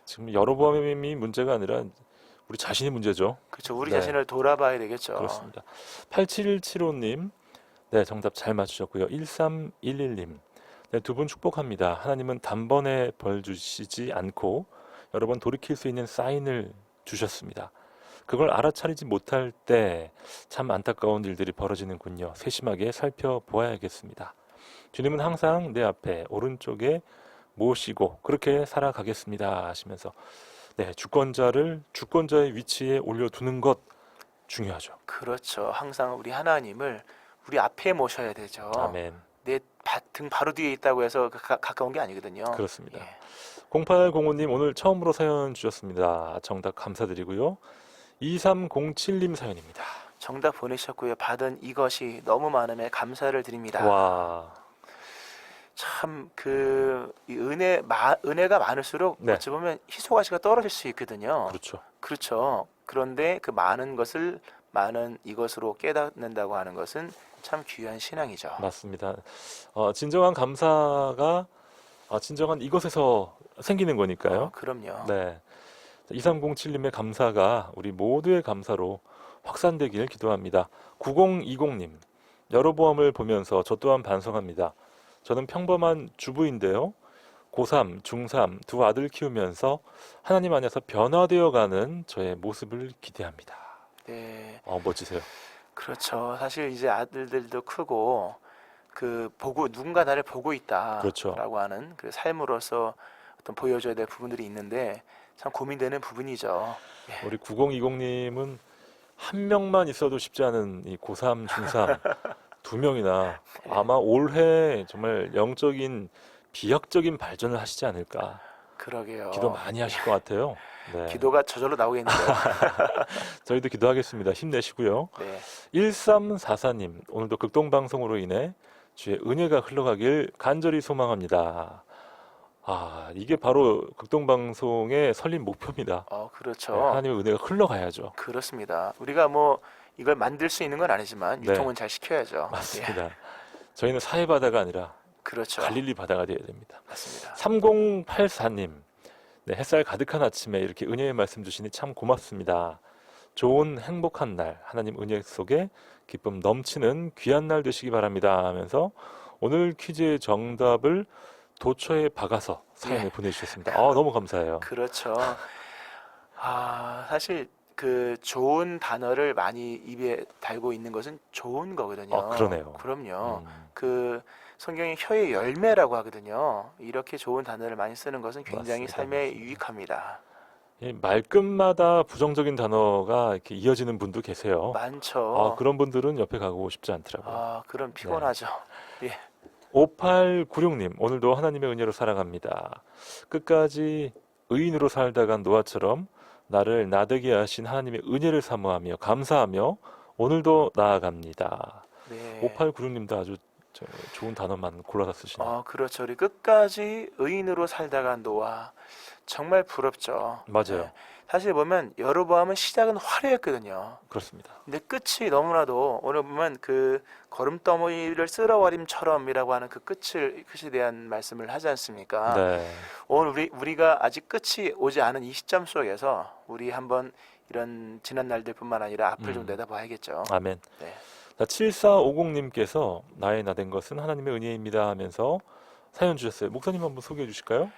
지금 여로보암이 문제가 아니라 우리 자신이 문제죠. 그렇죠. 우리 네. 자신을 돌아봐야 되겠죠. 그렇습니다. 8775님, 네, 정답 잘 맞추셨고요. 1311님, 네, 두 분 축복합니다. 하나님은 단번에 벌 주시지 않고 여러 번 돌이킬 수 있는 사인을 주셨습니다. 그걸 알아차리지 못할 때 참 안타까운 일들이 벌어지는군요. 세심하게 살펴보아야겠습니다. 주님은 항상 내 앞에 오른쪽에 모시고 그렇게 살아가겠습니다 하시면서 네, 주권자의 위치에 올려두는 것 중요하죠. 그렇죠. 항상 우리 하나님을 우리 앞에 모셔야 되죠. 아멘. 내 등 바로 뒤에 있다고 해서 가까운 게 아니거든요. 그렇습니다. 예. 0805님 오늘 처음으로 사연 주셨습니다. 정답 감사드리고요. 2307님 사연입니다. 정답 보내셨고요. 받은 이것이 너무 많음에 감사를 드립니다. 와, 참 이 은혜가 많을수록 네. 어찌 보면 희소가치가 떨어질 수 있거든요. 그렇죠. 그렇죠. 그런데 그 많은 것을 많은 이것으로 깨닫는다고 하는 것은 참 귀한 신앙이죠. 맞습니다. 진정한 감사가 진정한 이것에서 생기는 거니까요. 그럼요. 네. 2307님의 감사가 우리 모두의 감사로 확산되길 기도합니다. 9020님, 여로보암을 보면서 저 또한 반성합니다. 저는 평범한 주부인데요. 고3, 중3 두 아들 키우면서 하나님 안에서 변화되어가는 저의 모습을 기대합니다. 네, 멋지세요. 그렇죠. 사실 이제 아들들도 크고 누군가 나를 보고 있다라고 그렇죠. 하는 그 삶으로서 어떤 보여줘야 될 부분들이 있는데 참 고민되는 부분이죠. 우리 9020님은 한 명만 있어도 쉽지 않은 이 고3, 중3 두 명이나 아마 올해 정말 영적인 비약적인 발전을 하시지 않을까. 그러게요. 기도 많이 하실 것 같아요. 네. 기도가 저절로 나오겠는데요. 저희도 기도하겠습니다. 힘내시고요. 네. 1344님, 오늘도 극동방송으로 인해 주의 은혜가 흘러가길 간절히 소망합니다. 이게 바로 극동방송의 설립 목표입니다. 그렇죠. 네, 하나님의 은혜가 흘러가야죠. 그렇습니다. 우리가 이걸 만들 수 있는 건 아니지만 네. 유통은 잘 시켜야죠. 맞습니다. 예. 저희는 사해 바다가 아니라 그렇죠. 갈릴리 바다가 되어야 됩니다. 맞습니다. 3084님, 네, 햇살 가득한 아침에 이렇게 은혜의 말씀 주시니 참 고맙습니다. 좋은 행복한 날, 하나님 은혜 속에 기쁨 넘치는 귀한 날 되시기 바랍니다 하면서 오늘 퀴즈의 정답을 도처에 박아서 사연을 예. 보내주셨습니다. 너무 감사해요. 그렇죠. 사실 그 좋은 단어를 많이 입에 달고 있는 것은 좋은 거거든요. 그러네요. 그럼요. 그 성경의 혀의 열매라고 하거든요. 이렇게 좋은 단어를 많이 쓰는 것은 굉장히 맞습니다. 삶에 맞습니다. 유익합니다. 이 말끝마다 부정적인 단어가 이렇게 이어지는 분도 계세요. 많죠. 그런 분들은 옆에 가고 싶지 않더라고요. 그럼 피곤하죠. 예. 5896님, 오늘도 하나님의 은혜로 살아갑니다. 끝까지 의인으로 살다간 노아처럼 나를 나되게 하신 하나님의 은혜를 사모하며 감사하며 오늘도 나아갑니다. 네. 5896님도 아주 좋은 단어만 골라서 쓰시네요. 그렇죠. 우리 끝까지 의인으로 살다가 노아 정말 부럽죠. 맞아요. 네. 사실 보면 여로보암은 시작은 화려했거든요. 그렇습니다. 근데 끝이 너무나도 오늘 보면 그 거름더미를 쓸어버림처럼이라고 하는 그 끝에 대한 말씀을 하지 않습니까? 네. 오늘 우리가 아직 끝이 오지 않은 이 시점 속에서 우리 한번 이런 지난 날들뿐만 아니라 앞을 좀 내다봐야겠죠. 아멘. 네. 자, 7450님께서 나의 나된 것은 하나님의 은혜입니다 하면서 사연 주셨어요. 목사님 한번 소개해 주실까요?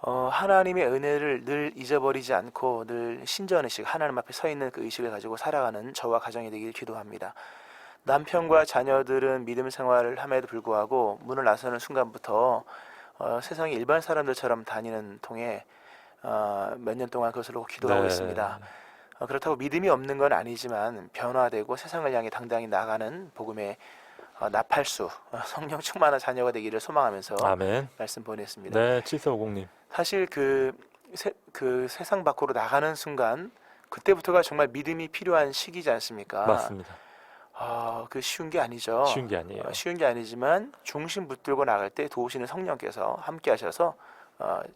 하나님의 은혜를 늘 잊어버리지 않고 늘 신전의식, 하나님 앞에 서 있는 그 의식을 가지고 살아가는 저와 가정이 되길 기도합니다. 남편과 자녀들은 믿음 생활을 함에도 불구하고 문을 나서는 순간부터 세상의 일반 사람들처럼 다니는 통에 몇 년 동안 그것을 놓고 기도하고 네. 있습니다. 그렇다고 믿음이 없는 건 아니지만 변화되고 세상을 향해 당당히 나가는 복음의 나팔수, 성령 충만한 자녀가 되기를 소망하면서 아멘. 말씀 보냈습니다. 네, 7450님. 사실 그 세상 밖으로 나가는 순간 그때부터가 정말 믿음이 필요한 시기지 않습니까? 맞습니다. 그 쉬운 게 아니죠. 쉬운 게 아니에요. 쉬운 게 아니지만 중심 붙들고 나갈 때 도우시는 성령께서 함께 하셔서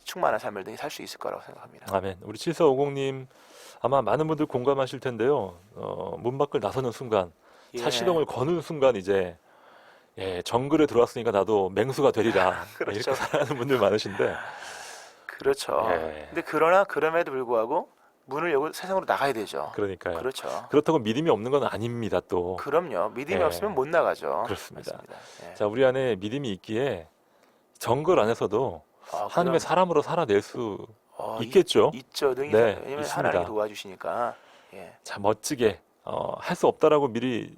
충만한 삶을 살 수 있을 거라고 생각합니다. 아멘. 우리 7450님 아마 많은 분들 공감하실 텐데요. 문 밖을 나서는 순간, 차 시동을 거는 순간 이제 정글에 들어왔으니까 나도 맹수가 되리라. 그렇죠. 이렇게 살아가는 분들 많으신데. 그렇죠. 예. 근데 그럼에도 불구하고 문을 열고 세상으로 나가야 되죠. 그러니까요. 그렇죠. 그렇다고 믿음이 없는 건 아닙니다. 또. 그럼요. 믿음이 예. 없으면 못 나가죠. 그렇습니다. 맞습니다. 예. 자, 우리 안에 믿음이 있기에 정글 안에서도 하나님의 사람으로 살아낼 수 있겠죠. 있죠. 능히 네, 왜냐면 있습니다. 하나님이 도와주시니까. 예. 자, 멋지게 할 수 없다라고 미리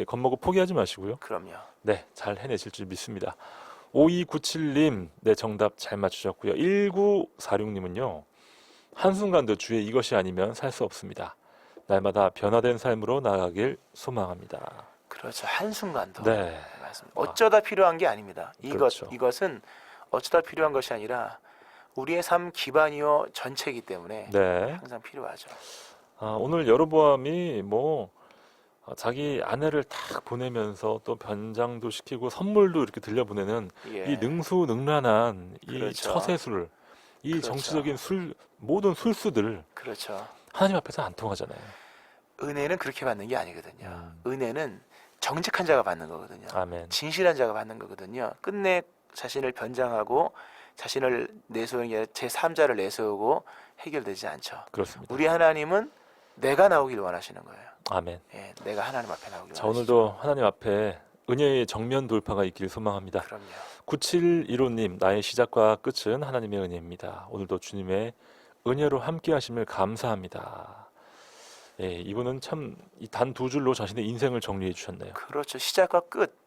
겁먹고 포기하지 마시고요. 그럼요. 네, 잘 해내실 줄 믿습니다. 5297님, 네, 정답 잘 맞추셨고요. 1946님은요, 한순간도 주의 이것이 아니면 살 수 없습니다. 날마다 변화된 삶으로 나아가길 소망합니다. 그렇죠. 한순간도. 네. 맞습니다. 어쩌다 필요한 게 아닙니다. 그렇죠. 이것은 어쩌다 필요한 것이 아니라 우리의 삶 기반이요 전체이기 때문에 네. 항상 필요하죠. 오늘 여로보암이 자기 아내를 딱 보내면서 또 변장도 시키고 선물도 이렇게 들려보내는 예. 이 능수능란한 이 그렇죠. 처세술, 이 그렇죠. 정치적인 모든 술수들 그렇죠. 하나님 앞에서 안 통하잖아요. 은혜는 그렇게 받는 게 아니거든요. 은혜는 정직한 자가 받는 거거든요. 아멘. 진실한 자가 받는 거거든요. 끝내 자신을 변장하고 자신을 내세우는 게 제3자를 내세우고 해결되지 않죠. 그렇습니다. 우리 하나님은 내가 나오길 원하시는 거예요. 아멘. 예, 내가 하나님 앞에 나오길 자, 원하시죠. 오늘도 하나님 앞에 은혜의 정면 돌파가 있길 소망합니다. 그럼요. 9715님, 나의 시작과 끝은 하나님의 은혜입니다. 오늘도 주님의 은혜로 함께 하심을 감사합니다. 예, 이분은 참 단 두 줄로 자신의 인생을 정리해 주셨네요. 그렇죠. 시작과 끝.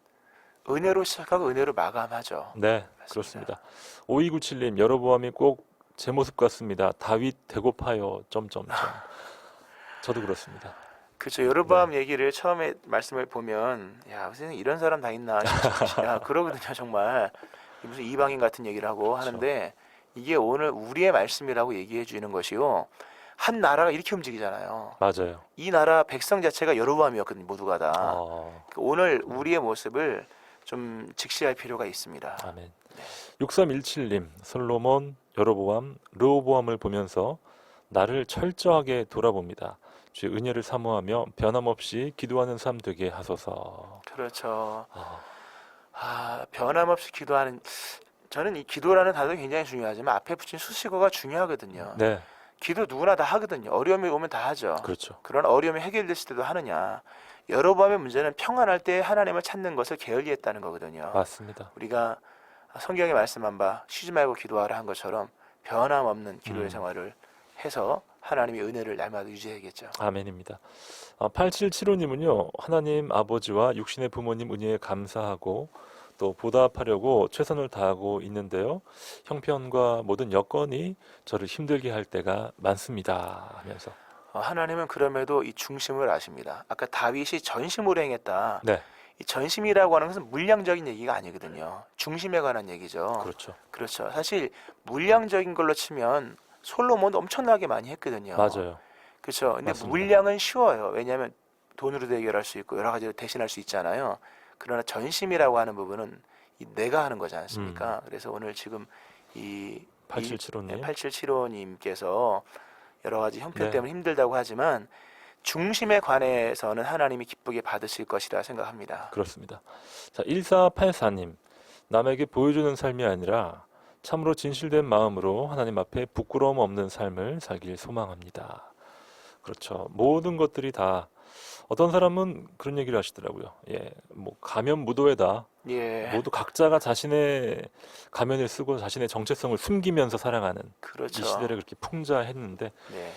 은혜로 시작하고 은혜로 마감하죠. 네, 그렇습니다. 5297님, 여로보암이 꼭 제 모습 같습니다. 다윗 대고파요. 저도 그렇습니다. 그렇죠. 여로보암 얘기를 처음에 말씀을 보면 야, 무슨 이런 사람 다 있나 야, 그러거든요. 정말 무슨 이방인 같은 얘기를 하고 하는데 이게 오늘 우리의 말씀이라고 얘기해 주는 것이요. 한 나라가 이렇게 움직이잖아요. 맞아요. 이 나라 백성 자체가 여로보암이었거든요. 모두가 다. 오늘 우리의 모습을 좀 직시할 필요가 있습니다. 아멘. 6317님, 솔로몬, 여로보암, 르호보암을 보면서 나를 철저하게 돌아봅니다. 주의 은혜를 사모하며 변함없이 기도하는 삶 되게 하소서. 그렇죠. 변함없이 기도하는, 저는 이 기도라는 단어가 굉장히 중요하지만 앞에 붙인 수식어가 중요하거든요. 네, 기도 누구나 다 하거든요. 어려움이 오면 다 하죠. 그렇죠. 그런 어려움이 해결됐을 때도 하느냐. 여로보암의 문제는 평안할 때 하나님을 찾는 것을 게을리했다는 거거든요. 맞습니다. 우리가 성경에 말씀한 바 쉬지 말고 기도하라 한 것처럼 변함없는 기도의 생활을 해서 하나님의 은혜를 날마다 유지해야겠죠. 아멘입니다. 8775님은요. 하나님 아버지와 육신의 부모님 은혜에 감사하고 또 보답하려고 최선을 다하고 있는데요. 형편과 모든 여건이 저를 힘들게 할 때가 많습니다 하면서 하나님은 그럼에도 이 중심을 아십니다. 아까 다윗이 전심으로 행했다. 네, 이 전심이라고 하는 것은 물량적인 얘기가 아니거든요. 중심에 관한 얘기죠. 그렇죠. 그렇죠. 사실 물량적인 걸로 치면 솔로몬도 엄청나게 많이 했거든요. 맞아요. 그렇죠. 근데 맞습니다. 물량은 쉬워요. 왜냐하면 돈으로 대결할 수 있고 여러 가지로 대신할 수 있잖아요. 그러나 전심이라고 하는 부분은 이 내가 하는 거지 않습니까? 그래서 오늘 지금 이 8775님 8775님께서 여러 가지 형편 네. 때문에 힘들다고 하지만 중심에 관해서는 하나님이 기쁘게 받으실 것이라 생각합니다. 그렇습니다. 자, 1484님 남에게 보여주는 삶이 아니라 참으로 진실된 마음으로 하나님 앞에 부끄러움 없는 삶을 살길 소망합니다. 그렇죠. 모든 것들이 다 어떤 사람은 그런 얘기를 하시더라고요. 예, 뭐 가면 무도회다. 예, 모두 각자가 자신의 가면을 쓰고 자신의 정체성을 숨기면서 살아가는 그렇죠. 이 시대를 그렇게 풍자했는데 네,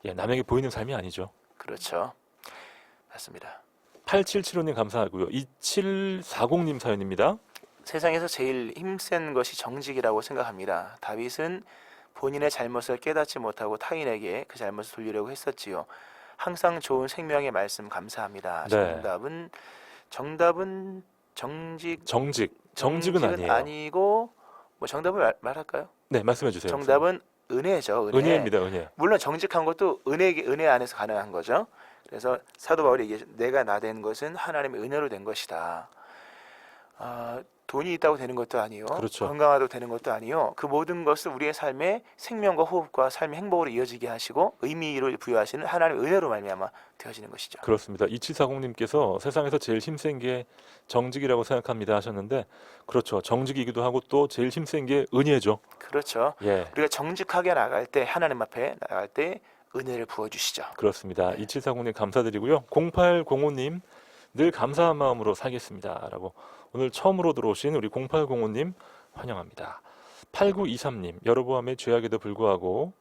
예, 남에게 보이는 삶이 아니죠. 그렇죠. 맞습니다. 8775님 감사하고요. 2740님 사연입니다. 세상에서 제일 힘센 것이 정직이라고 생각합니다. 다윗은 본인의 잘못을 깨닫지 못하고 타인에게 그 잘못을 돌리려고 했었지요. 항상 좋은 생명의 말씀 감사합니다. 네. 정답은 정직은 아니에요. 아니고 뭐 정답을 말할까요? 네, 말씀해 주세요. 정답은 은혜죠. 은혜. 은혜입니다. 은혜. 물론 정직한 것도 은혜 안에서 가능한 거죠. 그래서 사도 바울이 얘기하죠. 내가 나 된 것은 하나님의 은혜로 된 것이다. 돈이 있다고 되는 것도 아니요. 그렇죠. 건강하다고 되는 것도 아니요. 그 모든 것을 우리의 삶에 생명과 호흡과 삶의 행복으로 이어지게 하시고 의미를 부여하시는 하나님의 은혜로 말미암아 되어지는 것이죠. 그렇습니다. 2740님께서 세상에서 제일 힘센 게 정직이라고 생각합니다 하셨는데 그렇죠. 정직이기도 하고 또 제일 힘센 게 은혜죠. 그렇죠. 예. 우리가 정직하게 나갈 때 하나님 앞에 나갈 때 은혜를 부어주시죠. 그렇습니다. 네. 2740님 감사드리고요. 0805님 늘 감사한 마음으로 살겠습니다. 라고 오늘 처음으로 들어오신 우리 0805님 환영합니다. 8923님 여로보암의 죄악에도 불구하고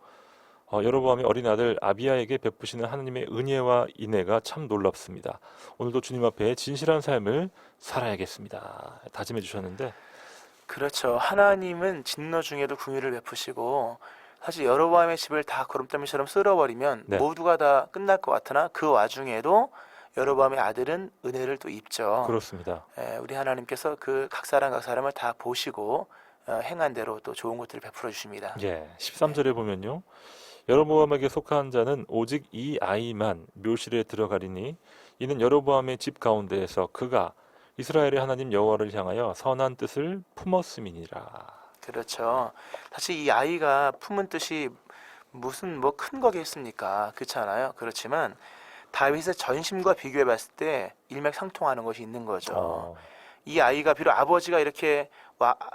여로보암의 어린 아들 아비야에게 베푸시는 하나님의 은혜와 인애가 참 놀랍습니다. 오늘도 주님 앞에 진실한 삶을 살아야겠습니다. 다짐해 주셨는데 그렇죠. 하나님은 진노 중에도 긍휼을 베푸시고 사실 여로보암의 집을 다 구름더미처럼 쓸어버리면 네. 모두가 다 끝날 것 같으나 그 와중에도 여로보암의 아들은 은혜를 또 입죠. 그렇습니다. 우리 하나님께서 그 각 사람을 다 보시고 행한 대로 또 좋은 것들을 베풀어 주십니다. 예, 13절에 보면요. 여로보암에게 속한 자는 오직 이 아이만 묘실에 들어가리니 이는 여로보암의 집 가운데에서 그가 이스라엘의 하나님 여호와를 향하여 선한 뜻을 품었음이니라. 그렇죠. 사실 이 아이가 품은 뜻이 무슨 뭐 큰 거겠습니까? 그렇잖아요. 그렇지만 다윗의 전심과 비교해 봤을 때 일맥상통하는 것이 있는 거죠. 이 아이가 비록 아버지가 이렇게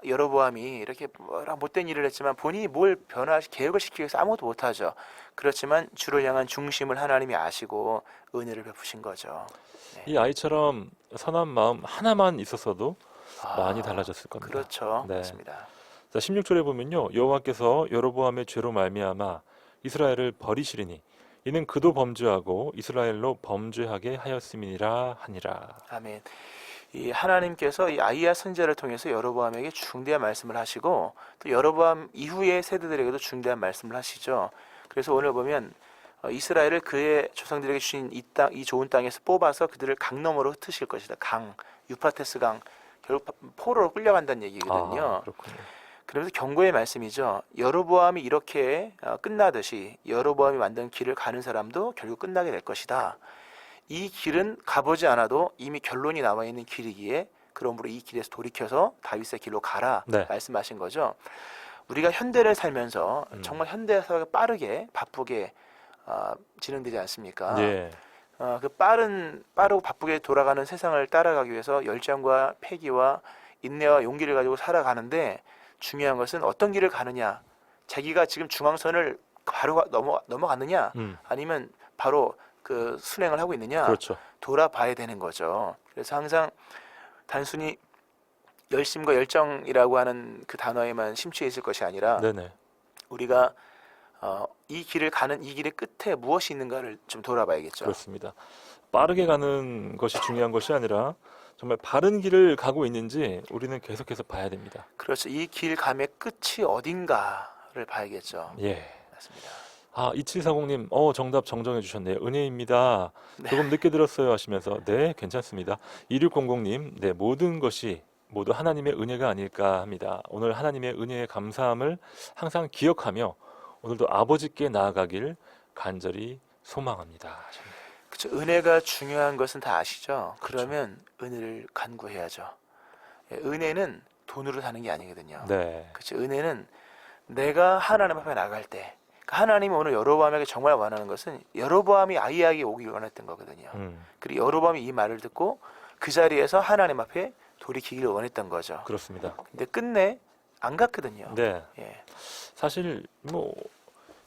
여로보암이 이렇게 뭐라 못된 일을 했지만 본인이 뭘 개혁을 시키기 위해서 아무것도 못하죠. 그렇지만 주를 향한 중심을 하나님이 아시고 은혜를 베푸신 거죠. 네. 이 아이처럼 선한 마음 하나만 있었어도 많이 달라졌을 겁니다. 그렇죠. 네. 맞습니다. 자, 16절에 보면요. 여호와께서 여로보암의 죄로 말미암아 이스라엘을 버리시리니 이는 그도 범죄하고 이스라엘로 범죄하게 하였음이니라 하니라. 아멘. 이 하나님께서 이 아이야 선지자를 통해서 여로보암에게 중대한 말씀을 하시고 또 여로보암 이후의 세대들에게도 중대한 말씀을 하시죠. 그래서 오늘 보면 이스라엘을 그의 조상들에게 주신 이 좋은 땅에서 뽑아서 그들을 강 너머로 흩으실 것이다. 유프라테스 강 결국 포로로 끌려간다는 얘기거든요. 그렇군요. 그러면서 경고의 말씀이죠. 여로보암이 이렇게 끝나듯이 여로보암이 만든 길을 가는 사람도 결국 끝나게 될 것이다. 이 길은 가보지 않아도 이미 결론이 나와 있는 길이기에 그러므로 이 길에서 돌이켜서 다윗의 길로 가라. 네. 말씀하신 거죠. 우리가 현대를 살면서 정말 현대 사회가 빠르게 바쁘게 진행되지 않습니까? 예. 그 빠르고 바쁘게 돌아가는 세상을 따라가기 위해서 열정과 패기와 인내와 용기를 가지고 살아가는데 중요한 것은 어떤 길을 가느냐, 자기가 지금 중앙선을 바로 넘어갔느냐, 아니면 바로 그 순행을 하고 있느냐, 그렇죠. 돌아봐야 되는 거죠. 그래서 항상 단순히 열심과 열정이라고 하는 그 단어에만 심취해 있을 것이 아니라 네네. 우리가 이 길을 가는 이 길의 끝에 무엇이 있는가를 좀 돌아봐야겠죠. 그렇습니다. 빠르게 가는 것이 중요한 것이 아니라 정말 바른 길을 가고 있는지 우리는 계속해서 봐야 됩니다. 그렇죠. 이 길 감의 끝이 어딘가를 봐야겠죠. 예. 맞습니다. 2740님, 정답 정정해 주셨네요. 은혜입니다. 네. 조금 늦게 들었어요 하시면서, 네, 괜찮습니다. 2600님, 네, 모든 것이 모두 하나님의 은혜가 아닐까 합니다. 오늘 하나님의 은혜에 감사함을 항상 기억하며 오늘도 아버지께 나아가길 간절히 소망합니다. 그렇죠. 은혜가 중요한 것은 다 아시죠? 그렇죠. 그러면 은혜를 간구해야죠. 예, 은혜는 돈으로 사는 게 아니거든요. 네, 그렇죠. 은혜는 내가 하나님 앞에 나갈 때, 그러니까 하나님이 오늘 여로보암에게 정말 원하는 것은 여로보암이 아이에게 오길 원했던 거거든요. 그리고 여로보암이 이 말을 듣고 그 자리에서 하나님 앞에 돌이키기를 원했던 거죠. 그렇습니다. 근데 끝내 안 갔거든요. 네, 예. 사실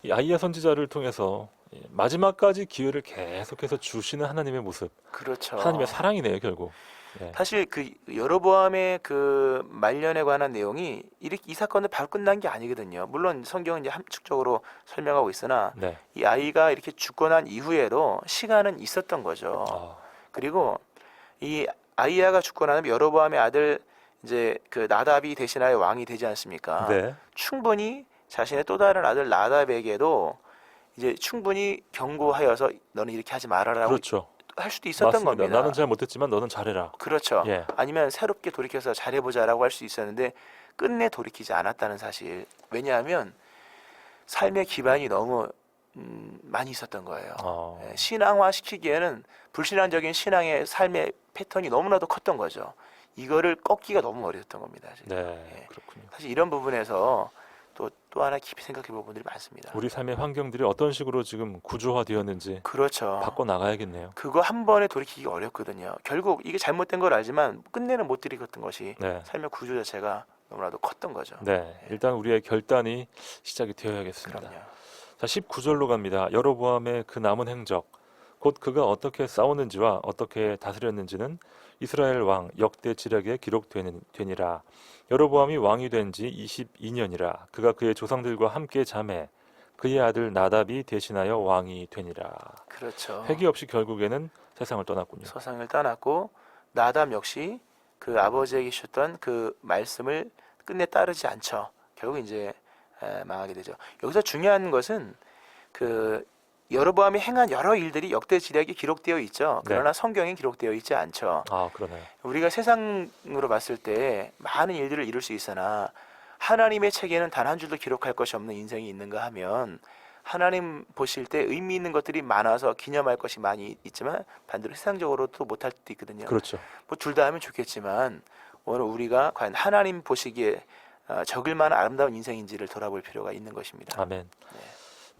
이 아이야 선지자를 통해서 마지막까지 기회를 계속해서 주시는 하나님의 모습, 그렇죠. 하나님의 사랑이네요, 결국. 예. 사실 그 여로보암의 그 말년에 관한 내용이 이 사건은 바로 끝난 게 아니거든요. 물론 성경은 이제 함축적으로 설명하고 있으나 네. 이 아이가 이렇게 죽고 난 이후에도 시간은 있었던 거죠. 그리고 이 아이야가 죽고 나면 여로보암의 아들 이제 그 나답이 대신하여 왕이 되지 않습니까? 네. 충분히 자신의 또 다른 아들 나답에게도 이제 충분히 경고하여서 너는 이렇게 하지 말아라고 그렇죠. 할 수도 있었던 맞습니다. 겁니다. 나는 잘 못했지만 너는 잘해라. 그렇죠. 예. 아니면 새롭게 돌이켜서 잘해보자라고 할 수 있었는데 끝내 돌이키지 않았다는 사실. 왜냐하면 삶의 기반이 너무 많이 있었던 거예요. 예, 신앙화 시키기에는 불신앙적인 신앙의 삶의 패턴이 너무나도 컸던 거죠. 이거를 꺾기가 너무 어려웠던 겁니다. 지금. 네, 그렇군요. 사실 이런 부분에서 또 하나 깊이 생각해 볼 분들이 많습니다. 우리 삶의 환경들이 어떤 식으로 지금 구조화되었는지 그렇죠. 바꿔 나가야겠네요. 그거 한 번에 돌이키기가 어렵거든요. 결국 이게 잘못된 걸 알지만 끝내는 못 들이켰던 것이 네. 삶의 구조 자체가 너무나도 컸던 거죠. 네, 일단 우리의 결단이 시작이 되어야겠습니다. 그럼요. 자, 19절로 갑니다. 여로보암의 그 남은 행적, 곧 그가 어떻게 싸웠는지와 어떻게 다스렸는지는 이스라엘 왕 역대 지략에 기록되니라. 여로보암이 왕이 된 지 22년이라. 그가 그의 조상들과 함께 잠에 그의 아들 나답이 대신하여 왕이 되니라. 그렇죠. 회개 없이 결국에는 세상을 떠났군요. 서상을 떠났고 나답 역시 그 아버지에게 주셨던 그 말씀을 끝내 따르지 않죠. 결국 이제 망하게 되죠. 여기서 중요한 것은 그 여로보암이 행한 여러 일들이 역대 지략에 기록되어 있죠. 그러나 성경에 기록되어 있지 않죠. 그러네요. 우리가 세상으로 봤을 때 많은 일들을 이룰 수 있으나 하나님의 책에는 단 한 줄도 기록할 것이 없는 인생이 있는가 하면 하나님 보실 때 의미 있는 것들이 많아서 기념할 것이 많이 있지만 반대로 세상적으로도 못할 수도 있거든요. 그렇죠. 뭐 둘 다 하면 좋겠지만 오늘 우리가 과연 하나님 보시기에 적을 만한 아름다운 인생인지를 돌아볼 필요가 있는 것입니다. 아멘.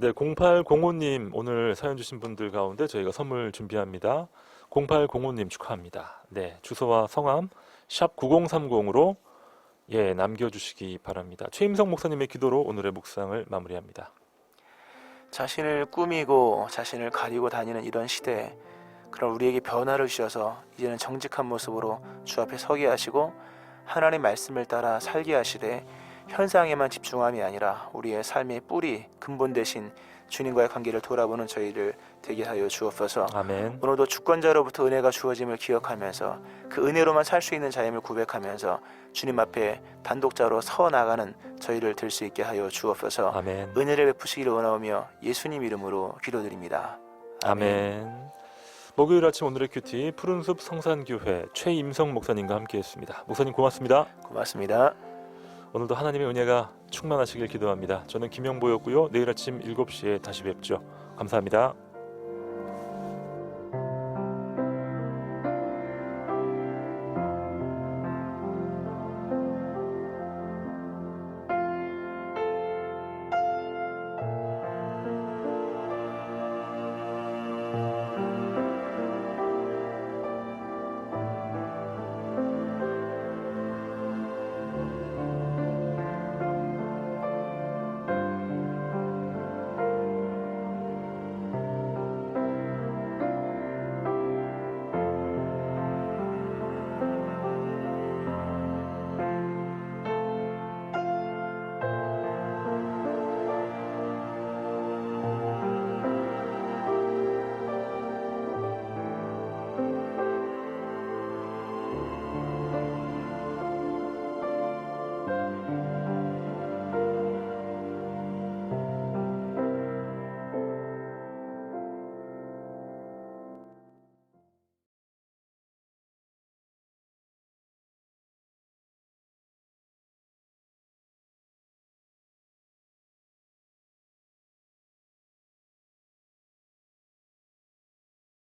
네, 0805님 오늘 사연 주신 분들 가운데 저희가 선물 준비합니다. 0805님 축하합니다. 네, 주소와 성함 샵 9030으로 남겨주시기 바랍니다. 최임성 목사님의 기도로 오늘의 묵상을 마무리합니다. 자신을 꾸미고 자신을 가리고 다니는 이런 시대에 그런 우리에게 변화를 주셔서 이제는 정직한 모습으로 주 앞에 서게 하시고 하나님 말씀을 따라 살게 하시되 현상에만 집중함이 아니라 우리의 삶의 뿌리, 근본 대신 주님과의 관계를 돌아보는 저희를 되게 하여 주옵소서. 아멘. 오늘도 주권자로부터 은혜가 주어짐을 기억하면서 그 은혜로만 살 수 있는 자임을 고백하면서 주님 앞에 단독자로 서 나가는 저희를 들 수 있게 하여 주옵소서. 아멘. 은혜를 베푸시기를 원하오며 예수님 이름으로 기도드립니다. 아멘. 목요일 아침 오늘의 큐티 푸른숲 성산교회 최임성 목사님과 함께했습니다. 목사님 고맙습니다. 고맙습니다. 오늘도 하나님의 은혜가 충만하시길 기도합니다. 저는 김영보였고요. 내일 아침 7시에 다시 뵙죠. 감사합니다.